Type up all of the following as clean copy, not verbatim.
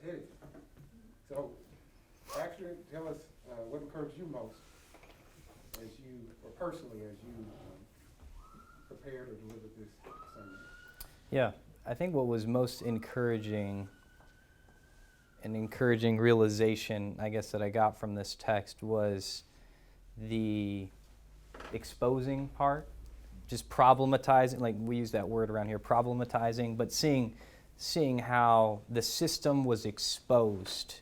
hit it. So, Baxter, tell us what encouraged you most as you, or personally, as you prepared or delivered this sermon. Yeah, I think what was most an encouraging realization, I guess, that I got from this text was the exposing part, just problematizing, like we use that word around here, problematizing, but seeing how the system was exposed,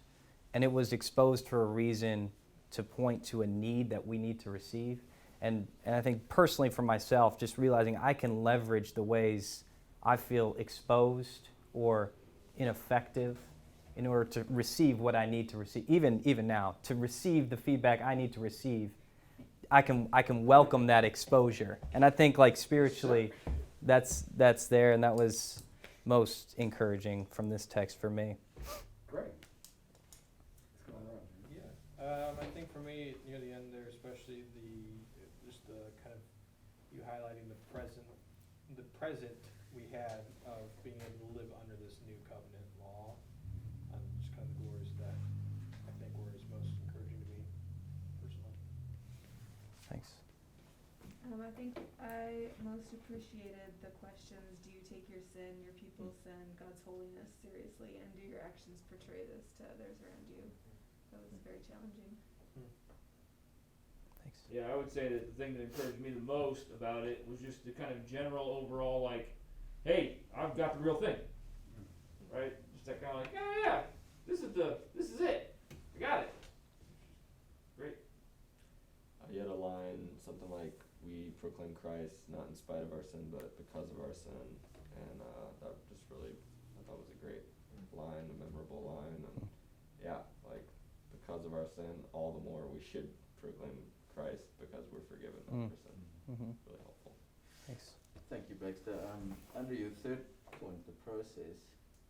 and it was exposed for a reason to point to a need that we need to receive. And I think personally for myself, just realizing I can leverage the ways I feel exposed or ineffective in order to receive what I need to receive, even now, to receive the feedback I need to receive. I can welcome that exposure. And I think like spiritually, that's there, and that was most encouraging from this text for me. Great. What's going on? Yeah, I think for me near the end there, especially just the kind of you highlighting the present we had of being able to live under this new covenant law, just kind of the glories of that I think were is most encouraging to me personally. Thanks. I think I most appreciated the questions: do you take your sin, your people's sin, God's holiness seriously, and do your actions portray this to others around you? That was very challenging. Thanks. Yeah, I would say that the thing that encouraged me the most about it was just the kind of general overall, like, hey, I've got the real thing, right? Just that kind of like, yeah, this is it, I got it. Great. You had a line, something like, we proclaim Christ not in spite of our sin, but because of our sin. And that just really, I thought was a great line, a memorable line. And yeah, like, because of our sin, all the more we should proclaim Christ because we're forgiven of our sin. Mm-hmm. Really helpful. Thanks. Thank you, Baxter. Under your third point, the process,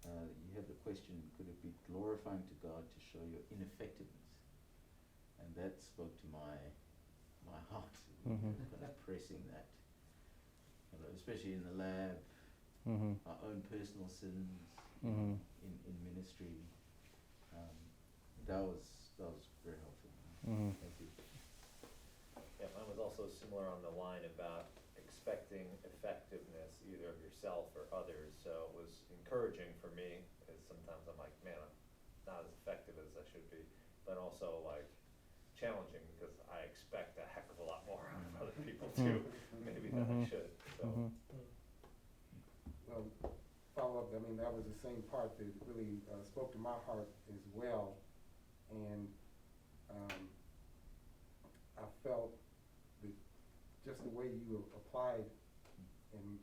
you had the question, could it be glorifying to God to show your ineffectiveness? And that spoke to my heart, kind of pressing that. Especially in the lab, our own personal sins, in ministry. That was very helpful. Thank you. Yeah, mine was also similar on the line about expecting effectiveness either of yourself or others. So it was encouraging for me, because sometimes I'm like, man, I'm not as effective as I should be, but also like challenging because I expect a heck of a lot more out of other people too, maybe than I should. So. Well, follow up, I mean, that was the same part that really spoke to my heart as well. And I felt that just the way you applied and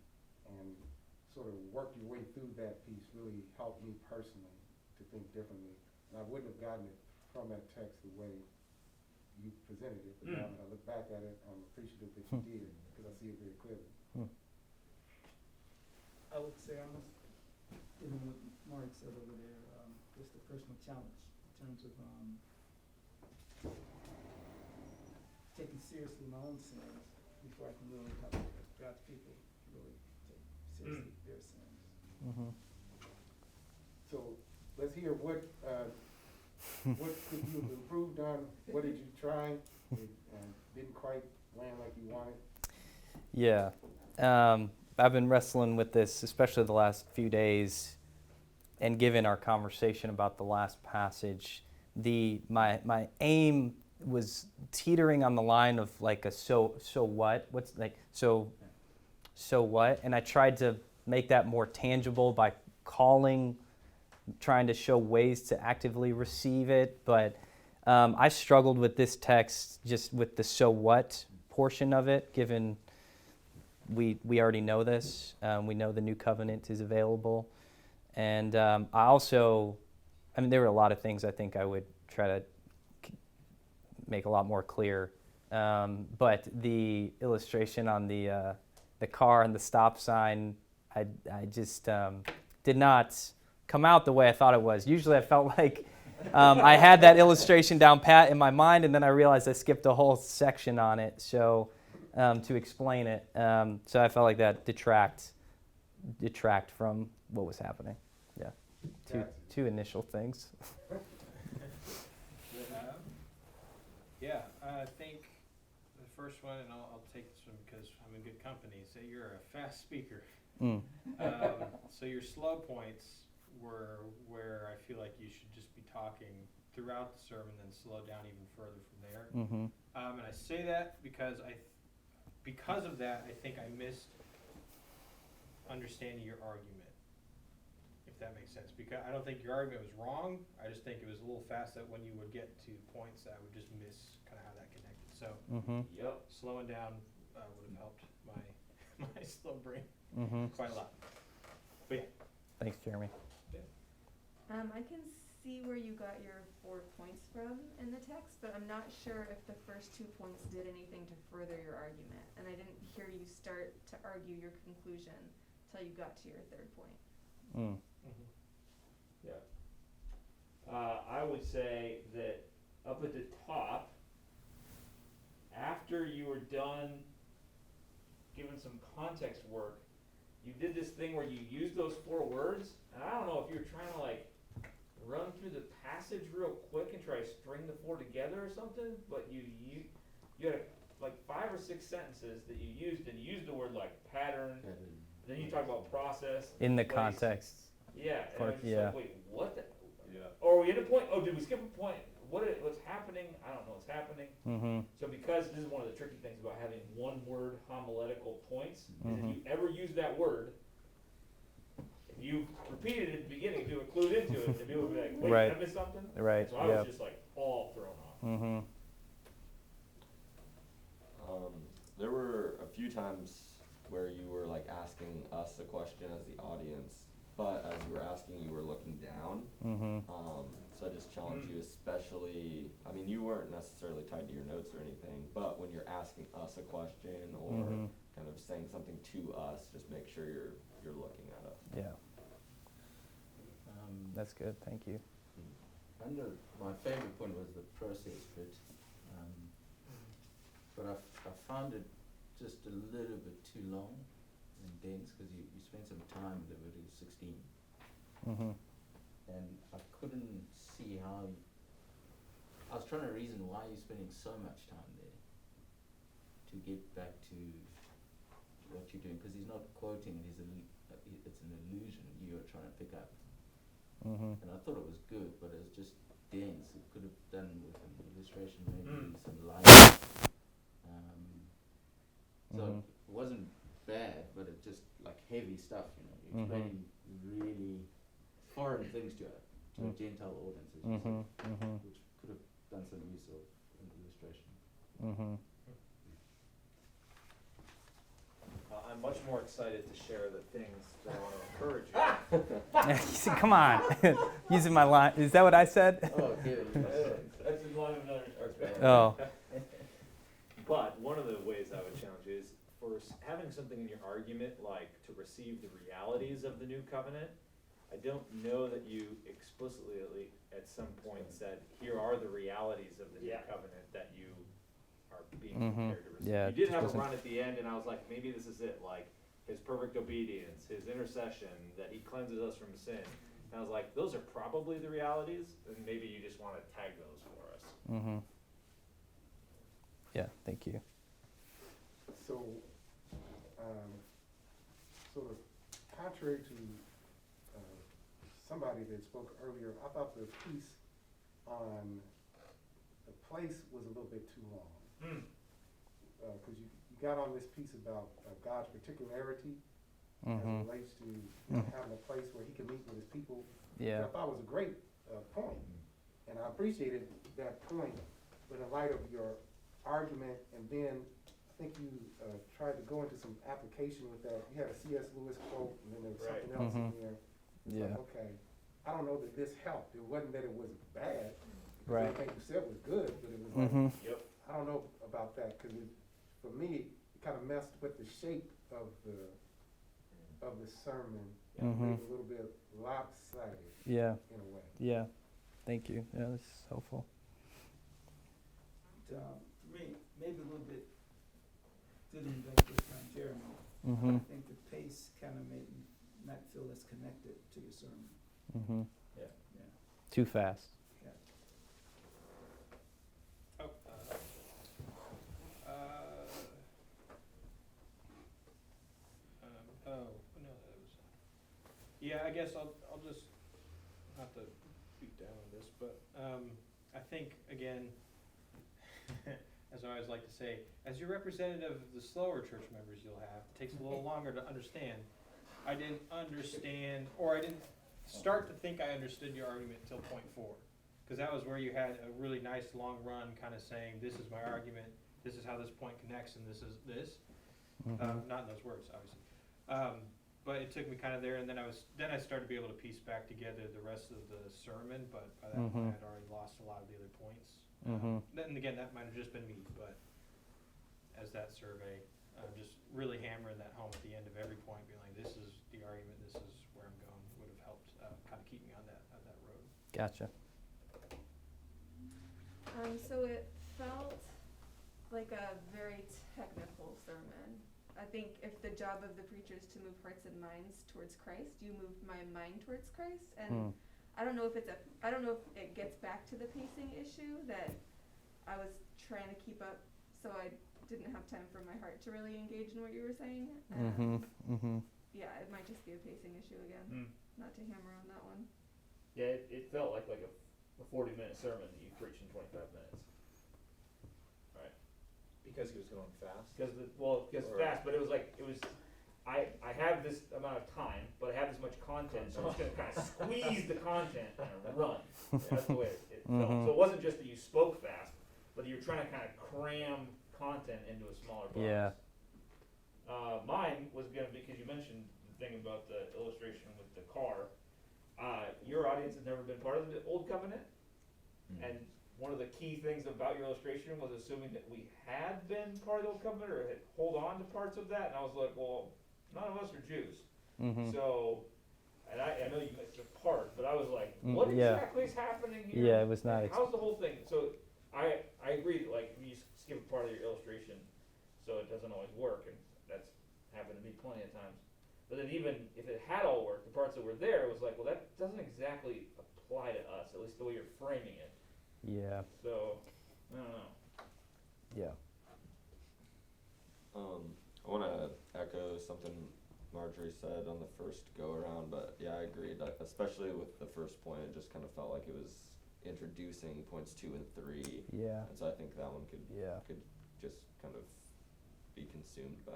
sort of worked your way through that piece really helped me personally to think differently. And I wouldn't have gotten it from that text the way you presented it, but now that I look back at it, I'm appreciative that you did, because I see it very clearly. I would say almost even what Mark said over there, just a personal challenge in terms of taking seriously my own sins before I can really help God's people really take seriously their sins. So let's hear what could you have improved on? What did you try and didn't quite land like you wanted? Yeah. I've been wrestling with this, especially the last few days, and given our conversation about the last passage, my aim was teetering on the line of like a so what? What's like so what? And I tried to make that more tangible by trying to show ways to actively receive it, but I struggled with this text just with the so what portion of it, given we already know this. We know the new covenant is available. And there were a lot of things I think I would try to make a lot more clear. But the illustration on the car and the stop sign, I just did not come out the way I thought it was. Usually I felt like I had that illustration down pat in my mind, and then I realized I skipped a whole section on it to explain it. So I felt like that detract from what was happening. Yeah. two initial things. Yeah, I think the first one, and I'll take this one because I'm in good company, say you're a fast speaker. Mm. So your slow points were where I feel like you should just be talking throughout the sermon, then slow down even further from there. Mm-hmm. And I say that because because of that, I think I missed understanding your argument, if that makes sense. Because I don't think your argument was wrong. I just think it was a little fast that when you would get to points, I would just miss kind of how that connected. So Mm-hmm. Yep. slowing down would have helped my my slow brain Mm-hmm. quite a lot. But yeah. Thanks, Jeremy. I can see where you got your 4 points from in the text, but I'm not sure if the first 2 points did anything to further your argument. And I didn't hear you start to argue your conclusion till you got to your 3rd point. Mm. Mm-hmm. Yeah. I would say that up at the top, after you were done giving some context work, you did this thing where you used those 4 words, and I don't know if you were trying to like run through the passage real quick and try to string the 4 together or something, but you had like 5 or 6 sentences that you used, and you used the word like pattern, then you talk about process. In the place. context. Yeah, and I was just Yeah. like, wait, what the? Yeah. Or are we at a point? Oh, did we skip a point? What's happening? I don't know what's happening. Mm-hmm. So because this is one of the tricky things about having one word homiletical points, is Mhm. if you ever use that word, if you repeated it at the beginning, if you were clued into it, then people would be like, wait, Right. did I miss something? Right. So I Yeah. was just like all thrown off. Mm-hmm. There were a few times where you were like asking us a question as the audience, but as you were asking, you were looking down. Mm-hmm. So I just challenge you, especially, I mean, you weren't necessarily tied to your notes or anything, but when you're asking us a question or Mhm. kind of saying something to us, just make sure you're looking at us. Yeah. That's good. Thank you. Under my favorite point was the process bit, but I found it just a little bit too long and dense because you spent some time with Leviticus 16, Mm-hmm. and I couldn't see how. I was trying to reason why you're spending so much time there to get back to what you're doing, because he's not quoting; it's an illusion you're trying to pick up. Mm-hmm. And I thought it was good, but it was just dense. It could have done with an illustration, maybe some light. So Mhm. it wasn't bad, but it just like heavy stuff, You're Mhm. explaining really foreign things to a Mm. Gentile audience, as you Mm-hmm. said, Mm-hmm. which could have done some use of an illustration. Mm-hmm. I'm much more excited to share the things that I want to encourage you. You said, come on. Using my line. Is that what I said? Oh, David, That's in line with another. Okay. Oh. But one of the ways I would challenge you is for having something in your argument like to receive the realities of the new covenant. I don't know that you explicitly at some point said, here are the realities of the new Yeah. covenant that you are being Mhm. prepared to receive. Yeah, You did just have a wasn't- run at the end, and I was like, maybe this is it, like his perfect obedience, his intercession, that he cleanses us from sin. And I was like, those are probably the realities, and maybe you just want to tag those for us. Mm-hmm. Yeah, thank you. So, sort of contrary to somebody that spoke earlier, I thought the piece on the place was a little bit too long. Because you got on this piece about God's particularity as Mm-hmm. it relates to having a place where he can meet with his people. Which Yeah. I thought was a great point, and I appreciated that point. But in light of your argument, and then I think you tried to go into some application with that. You had a C.S. Lewis quote, and then there was something else in there. It's Yeah. like, okay, I don't know that this helped. It wasn't that it was bad. Right. Everything you said was good, but it was Mm-hmm. like, I don't know about that, because for me, it kind of messed with the shape of the sermon. And Mhm. made it a little bit lopsided Yeah. in a way. Yeah. Thank you. Yeah, that's helpful. Maybe a little bit dealing back with Jeremy. Mm-hmm. I think the pace kind of made me not feel as connected to your sermon. Mm-hmm. Too fast. Oh, no, that was, yeah, I guess I'll just, not to beat down on this, but, I think, again, as I always like to say, as your representative of the slower church members you'll have, it takes a little longer to understand. I didn't understand, or I didn't start to think I understood your argument till point 4. Cause that was where you had a really nice long run kind of saying, this is my argument, this is how this point connects, and this is this. Not in those words, obviously. But it took me kind of there, and then I started to be able to piece back together the rest of the sermon, but by that point I'd already lost a lot of the other points. Then again, that might have just been me, but as that survey, just really hammering that home at the end of every point, being like, this is the argument, this is where I'm going, would have helped kind of keep me on that road. Gotcha. So it felt like a very technical sermon. I think if the job of the preacher is to move hearts and minds towards Christ, you moved my mind towards Christ, and I don't know if it gets back to the pacing issue that I was trying to keep up, so I didn't have time for my heart to really engage in what you were saying. Yeah, it might just be a pacing issue again. Not to hammer on that one. Yeah, it felt like a 40-minute sermon that you preached in 25 minutes. Right. Because he was going fast? Because fast, but it was like, I have this amount of time, but I have this much content, so I'm just gonna kind of squeeze the content and run. That's the way it felt. So it wasn't just that you spoke fast, but you're trying to kind of cram content into a smaller box. Yeah. Mine was gonna, because you mentioned the thing about the illustration with the car. Your audience has never been part of the Old Covenant, and one of the key things about your illustration was assuming that we had been part of the Old Covenant or had hold on to parts of that, and I was like, well, none of us are Jews. So, and I know you missed a part, but I was like, what exactly is happening here? Yeah, it was not. How's the whole thing? So I agree that like you skip a part of your illustration, so it doesn't always work, and that's happened to me plenty of times. But then even if it had all worked, the parts that were there, it was like, well, that doesn't exactly apply to us, at least the way you're framing it. Yeah. So, I don't know. Yeah. I want to echo something Marjorie said on the first go around, but yeah, I agreed. Especially with the first point, it just kind of felt like it was introducing points 2 and 3. Yeah. And so I think that one could just kind of be consumed by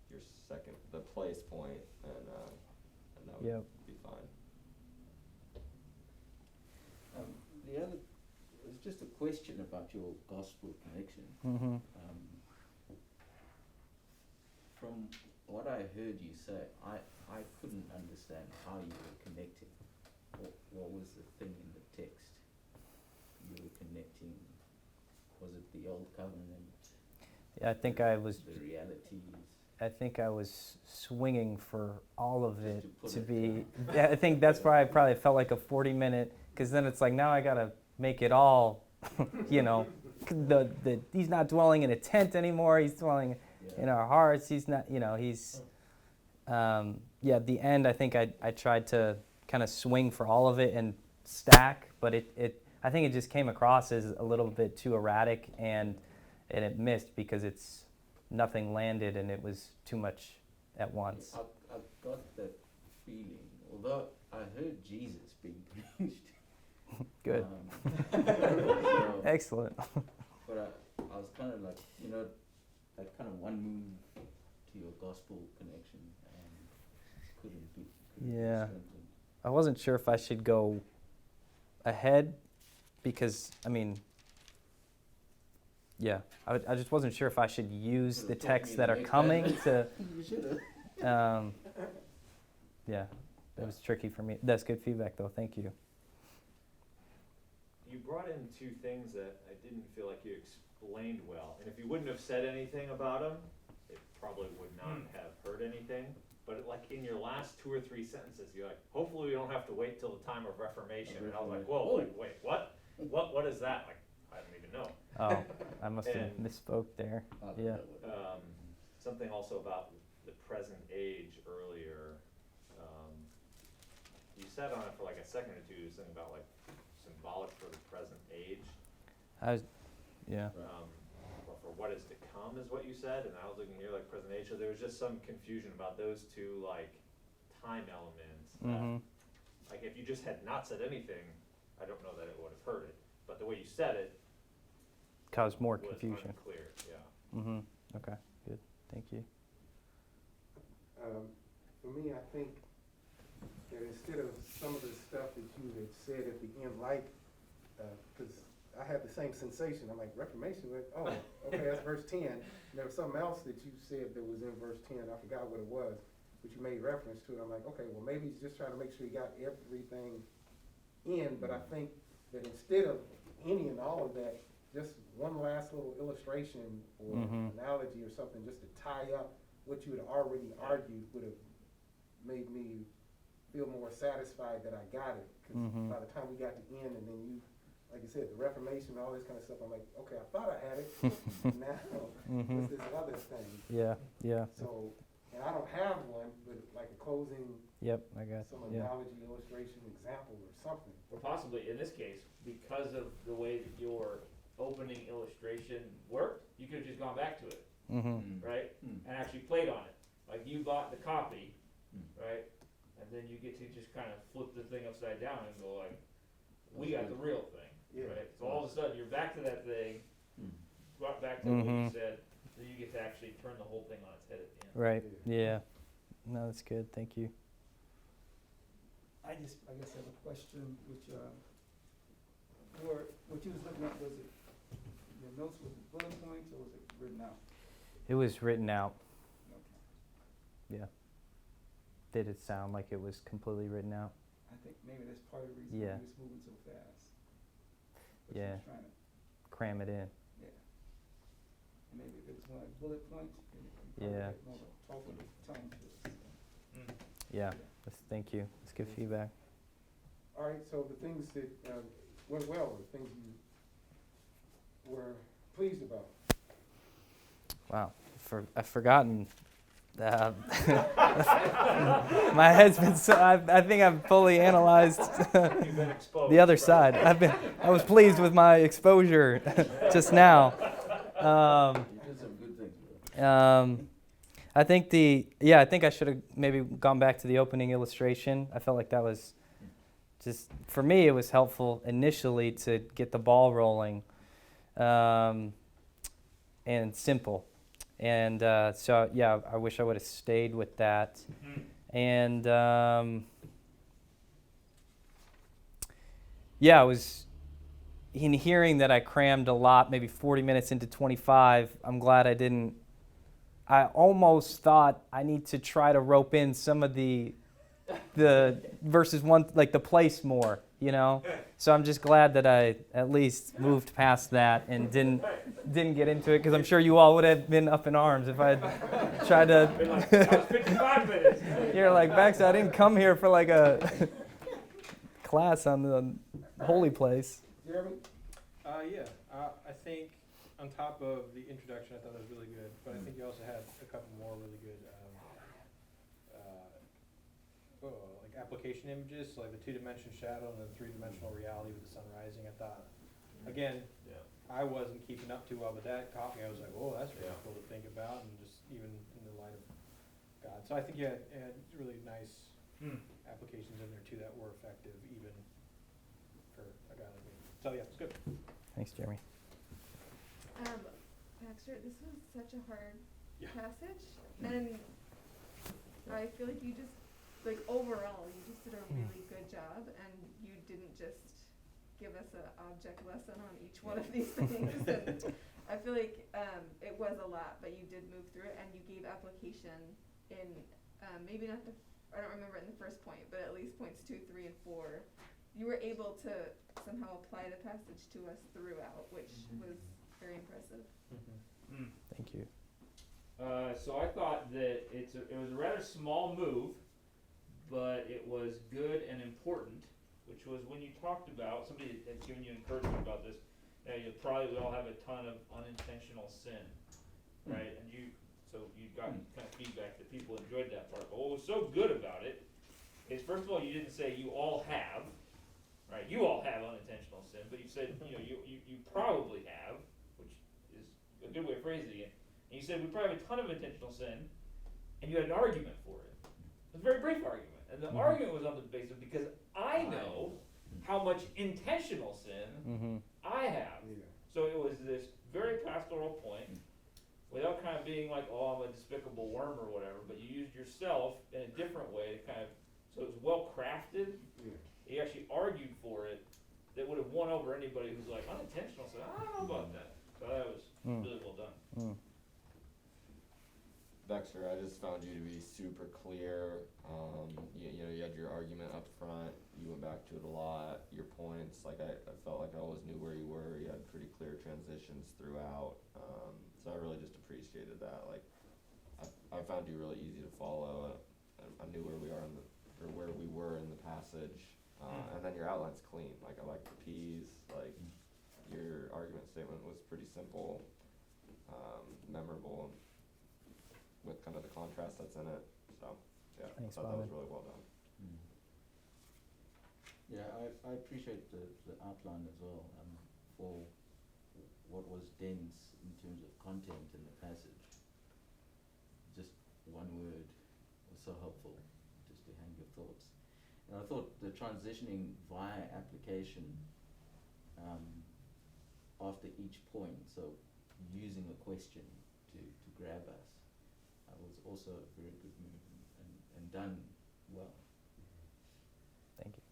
your the place point, and that would be fine. The other was just a question about your gospel connection. From what I heard you say, I couldn't understand how you were connecting. What was the thing in the text you were connecting? Was it the Old Covenant? Yeah, I think I was. The realities. I think I was swinging for all of it to be. Yeah, I think that's why I probably felt like a 40-minute, because then it's like now I gotta make it all, you know, he's not dwelling in a tent anymore. He's dwelling in our hearts. He's not, you know, he's. At the end, I think I tried to kind of swing for all of it and stack, but I think it just came across as a little bit too erratic, and it missed because nothing landed and it was too much at once. I got that feeling, although I heard Jesus being preached. Good. So, excellent. But I was kind of like, you know, that kind of one move to your gospel connection couldn't be strengthened. I wasn't sure if I should go ahead because, I mean, I just wasn't sure if I should use the texts that are coming to. You should have. That was tricky for me. That's good feedback, though. Thank you. You brought in 2 things that I didn't feel like you explained well, and if you wouldn't have said anything about them, it probably would not have heard anything. But like in your last 2 or 3 sentences, you're like, hopefully we don't have to wait till the time of Reformation. And I was like, whoa, wait, what? What is that? Like, I don't even know. Oh, I must have misspoke there. Yeah. Something also about the present age earlier. You sat on it for like a second or two, something about like symbolic for the present age. I was, yeah. Or for what is to come is what you said, and I was looking here like present age, so there was just some confusion about those two like time elements. Mhm. Like if you just had not said anything, I don't know that it would have hurt it, but the way you said it Caused more was confusion. unclear, yeah. Mhm. Okay. Good. Thank you. For me, I think that instead of some of the stuff that you had said at the end, like, because I had the same sensation, I'm like, Reformation, like, oh, okay, that's verse 10. And there was something else that you said that was in verse 10, I forgot what it was, but you made reference to it. I'm like, okay, well, maybe he's just trying to make sure he got everything in, but I think that instead of any and all of that, just one last little illustration or analogy or something just to tie up what you had already argued would have made me feel more satisfied that I got it. Because by the time we got to end, and then you, like you said, the Reformation, all this kind of stuff, I'm like, okay, I thought I had it. Now, what's this other thing? Yeah. Yeah. So, and I don't have one, but like a closing, Yep. I got. some Yeah. analogy, illustration, example, or something. Or possibly, in this case, because of the way that your opening illustration worked, you could have just gone back to it, Mhm. right? And actually played on it. Like you bought the copy, right? And then you get to just kind of flip the thing upside down and go like, we got the real thing, Yeah. right? So all of a sudden, you're back to that thing, brought back to what you said, so you get to actually turn the whole thing on its head at the end. Right. Yeah. No, that's good. Thank you. I guess I have a question, which, what you was looking at, was it, your notes with the bullet points, or was it written out? It was written out. Okay. Yeah. Did it sound like it was completely written out? I think maybe that's part of the reason Yeah. why he was moving so fast. But Yeah. he was trying to, Cram it in. yeah. And maybe if it was more like bullet points, then you probably Yeah. get more of a talkative tone to it. So, Yeah. Thank you. That's good feedback. All right, so the things that went well, the things you were pleased about. Wow. I've forgotten. My head's been so. I think I've fully analyzed You've been exposed. the other right? side. I was pleased with my exposure just now. You did some good things, bro. I think I should have maybe gone back to the opening illustration. I felt like that was just, for me, it was helpful initially to get the ball rolling, and simple. And so, yeah, I wish I would have stayed with that. And yeah, I was in hearing that I crammed a lot, maybe 40 minutes into 25. I'm glad I didn't. I almost thought I need to try to rope in some of the verses one, like the place more, you know. So I'm just glad that I at least moved past that and didn't get into it, because I'm sure you all would have been up in arms if I had tried to. Been like, that was 55 minutes. You're like, Baxter, I didn't come here for like a class on the holy place. Jeremy? Yeah, I think on top of the introduction, I thought that was really good, but I think you also had a couple more really good, like application images, so like the two-dimensional shadow and the three-dimensional reality with the sun rising. I thought, again, Yeah. I wasn't keeping up too well, but that caught me. I was like, oh, that's really Yeah. cool to think about, and just even in the light of God. So I think you had really nice applications in there too that were effective even for a guy like me. So yeah, it's good. Thanks, Jeremy. Baxter, this was such a hard Yeah. passage, and I feel like you just, like, overall, you just did a really good job, and you didn't just give us an object lesson on each one of these things. And I feel like it was a lot, but you did move through it, and you gave application in maybe not I don't remember it in the first point, but at least points 2, 3, and 4. You were able to somehow apply the passage to us throughout, which was very impressive. Thank you. So I thought that it was a rather small move, but it was good and important, which was when you talked about, somebody had given you encouragement about this, you probably all have a ton of unintentional sin, right? And you got kind of feedback that people enjoyed that part. But what was so good about it is, first of all, you didn't say you all have, right? You all have unintentional sin, but you said, you know, you probably have, which is a good way of phrasing it. And you said we probably have a ton of intentional sin, and you had an argument for it. It was a very brief argument, and the argument was on the basis of because I know how much intentional sin I have. Yeah. So it was this very pastoral point, without kind of being like, oh, I'm a despicable worm or whatever, but you used yourself in a different way to kind of, so it was well crafted. Yeah. He actually argued for it that would have won over anybody who's like unintentional. So I don't know about that. So that was really well done. Baxter, I just found you to be super clear. You know, you had your argument up front. You went back to it a lot. Your points, like I felt like I always knew where you were. You had pretty clear transitions throughout. So I really just appreciated that. Like, I found you really easy to follow. I knew where we are where we were in the passage. And then your outline's clean. Like, I like the P's. Like, your argument statement was pretty simple, memorable, with kind of the contrast that's in it. So, yeah, Thanks, I thought that was Bobby. really well done. Yeah, I appreciate the outline as well, for what was dense in terms of content in the passage. Just one word was so helpful, just to hang your thoughts. And I thought the transitioning via application after each point, so using a question to grab us, was also a very good move and done well. Thank you.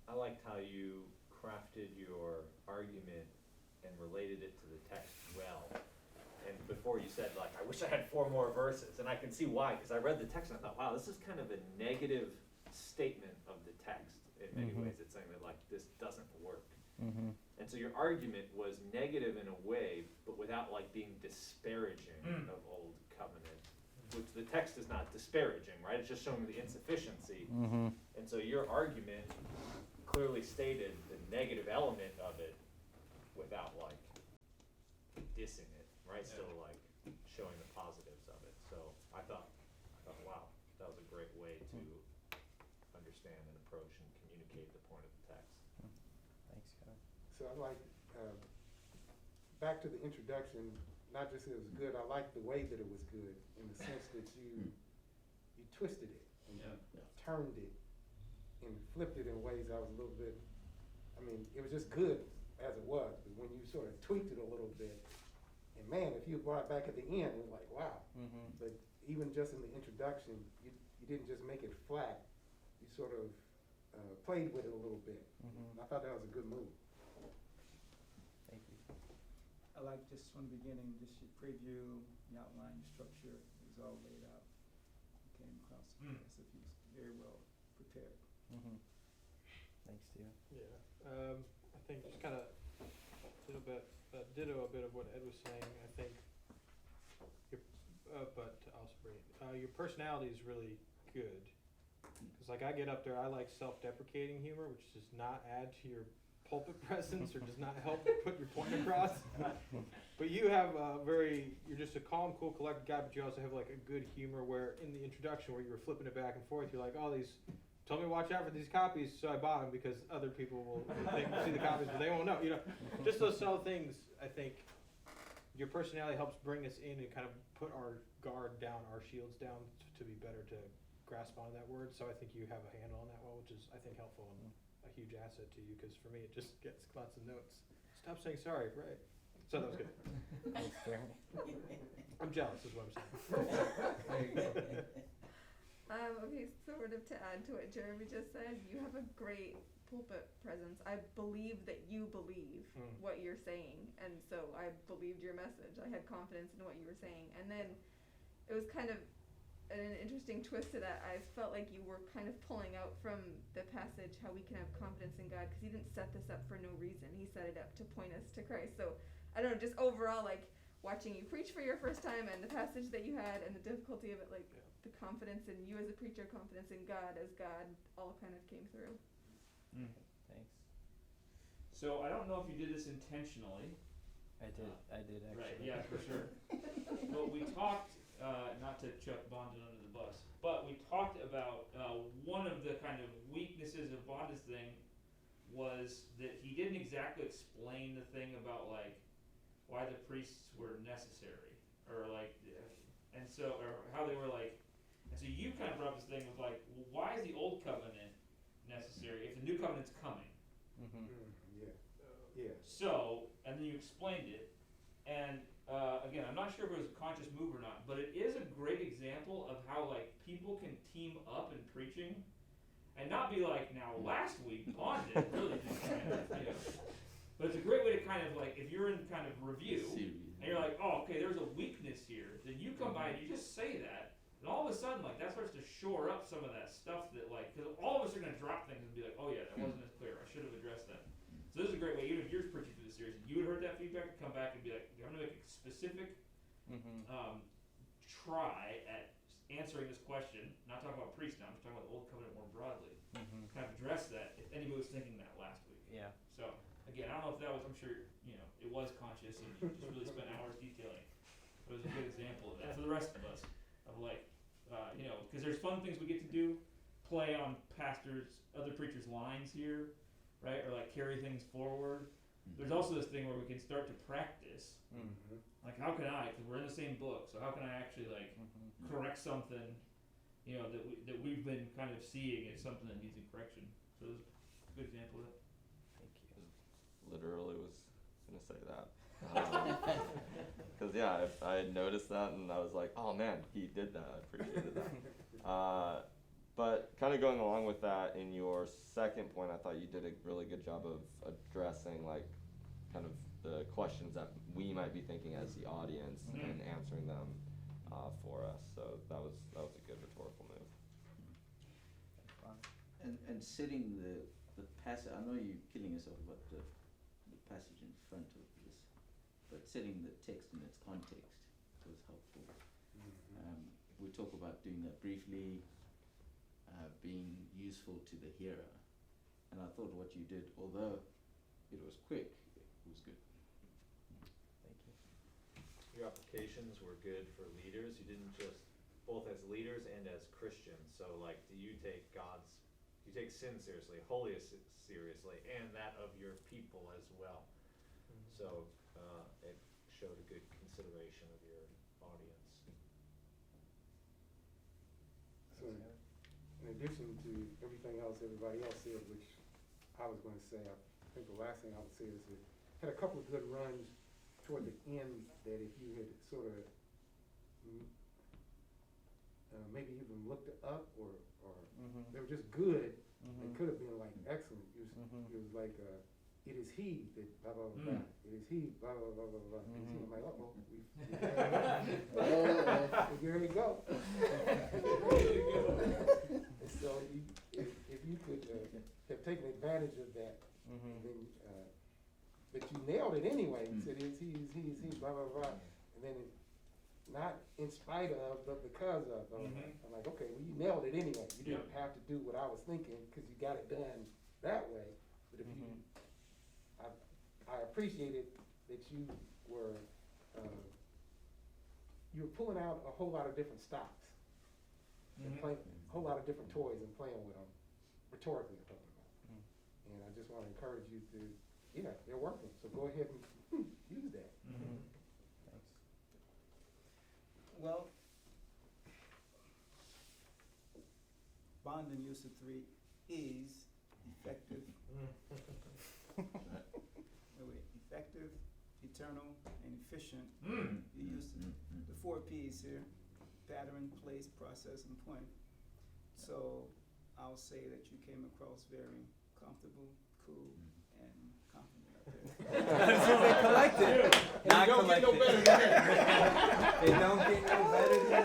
I liked how you crafted your argument and related it to the text well. And before you said, like, I wish I had 4 more verses, and I can see why, because I read the text and I thought, wow, this is kind of a negative statement of the text. In many ways, it's saying that, like, this doesn't work. And so your argument was negative in a way, but without, like, being disparaging of Old Covenant, which the text is not disparaging, right? It's just showing the insufficiency. And so your argument clearly stated the negative element of it without, like, dissing it, right? Still, like, showing the positives of it. So I thought, wow, that was a great way to understand and approach and communicate the point of the text. Thanks, Kevin. So I like, back to the introduction, not just it was good, I liked the way that it was good, in the sense that you twisted it, and you turned it, and flipped it in ways I was a little bit, I mean, it was just good as it was, but when you sort of tweaked it a little bit, and man, if you brought it back at the end, it was like, wow. But even just in the introduction, you didn't just make it flat, you sort of played with it a little bit. And I thought that was a good move. Thank you. I like just from the beginning, just your preview, your outline, your structure, it was all laid out. You came across as if you was very well prepared. Thanks, Steve. Yeah, I think just kind of ditto a bit of what Ed was saying. I think your, but to also bring it, your personality is really good. Because like I get up there, I like self-deprecating humor, which does not add to your pulpit presence or does not help put your point across. But you have you're just a calm, cool, collected guy, but you also have like a good humor where in the introduction where you were flipping it back and forth, you're like, oh, told me to watch out for these copies, so I bought them because other people will see the copies, but they won't know. You know, just those subtle things. I think your personality helps bring us in and kind of put our guard down, our shields down, to be better to grasp onto that word. So I think you have a handle on that well, which is I think helpful and a huge asset to you. Because for me, it just gets lots of notes. Stop saying sorry, right? So that was good. Thanks, Jeremy. I'm jealous, is what I'm saying. Okay, sort of to add to what Jeremy just said, you have a great pulpit presence. I believe that you believe what you're saying, and so I believed your message. I had confidence in what you were saying. And then it was kind of an interesting twist to that. I felt like you were kind of pulling out from the passage how we can have confidence in God, because he didn't set this up for no reason. He set it up to point us to Christ. So I don't know, just overall, like watching you preach for your first time and the passage that you had and the difficulty of it, like the confidence in you as a preacher, confidence in God as God, all kind of came through. Thanks. So I don't know if you did this intentionally. I did actually. Right, yeah, for sure. But we talked, not to chuck Bonded under the bus, but we talked about one of the kind of weaknesses of Bond's thing was that he didn't exactly explain the thing about like why the priests were necessary, or like, and so, or how they were like, and so you kind of brought up this thing with like, well, why is the old covenant necessary if the new covenant's coming? Mm-hmm. Yeah, yeah. So, and then you explained it, and again, I'm not sure if it was a conscious move or not, but it is a great example of how like people can team up in preaching, and not be like, now last week Bond did really did kind of, you know. But it's a great way to kind of like, if you're in kind of review, and you're like, oh, okay, there's a weakness here, then you come by and you just say that, and all of a sudden, like, that starts to shore up some of that stuff that, like, because all of us are going to drop things and be like, oh yeah, that wasn't as clear, I should have addressed that. So this is a great way, even if you're preaching through the series, and you had heard that feedback, come back and be like, I'm going to make a specific try at answering this question, not talking about priests now, I'm just talking about the Old Covenant more broadly, kind of address that, if anybody was thinking that last week. Yeah. So, again, I don't know if that was, I'm sure, you know, it was conscious and you just really spent hours detailing it. But it was a good example of that for the rest of us, of like, you know, because there's fun things we get to do, play on pastors, other preachers' lines here, right, or like carry things forward. There's also this thing where we can start to practice, like how can I, because we're in the same book, so how can I actually like correct something, you know, that we've been kind of seeing as something that needs a correction. So it was a good example of that. Thank you. Literally was gonna say that. Because yeah, I had noticed that and I was like, oh man, he did that. I appreciated that. But kind of going along with that, in your second point, I thought you did a really good job of addressing like kind of the questions that we might be thinking as the audience and answering them for us. So that was a good rhetorical move. And setting the passage, I know you're killing yourself about the passage in front of this, but setting the text in its context was helpful. We talk about doing that briefly, being useful to the hearer, and I thought what you did, although it was quick, it was good. Thank you. Your applications were good for leaders. You didn't just, both as leaders and as Christians. So like, do you take sin seriously, holiness seriously, and that of your people as well? So it showed a good consideration of your audience. So in addition to everything else everybody else said, which I was going to say, I think the last thing I would say is it had a couple of good runs toward the end that if you had sort of maybe even looked it up or they were just good, it could have been like excellent. It was like it is he that blah blah blah. It is he blah blah blah blah blah. It is he. I'm like, here we go. So if you could have taken advantage of that, then but you nailed it anyway. You said it's he, blah blah blah, and then not in spite of, but because of. I'm like, okay, well you nailed it anyway. You didn't have to do what I was thinking because you got it done that way. But if I appreciated that you were pulling out a whole lot of different stops and playing a whole lot of different toys and playing with them, rhetorically I'm talking about. And I just want to encourage you to, they're working, so go ahead and use that. Thanks. Well, Bond and use of 3 is effective. Effective, eternal, and efficient. You used the 4 P's here: pattern, place, process, and point. So I'll say that you came across very comfortable, cool, and confident out there. Collected. Not Don't get no collected. better than that. It don't get no better than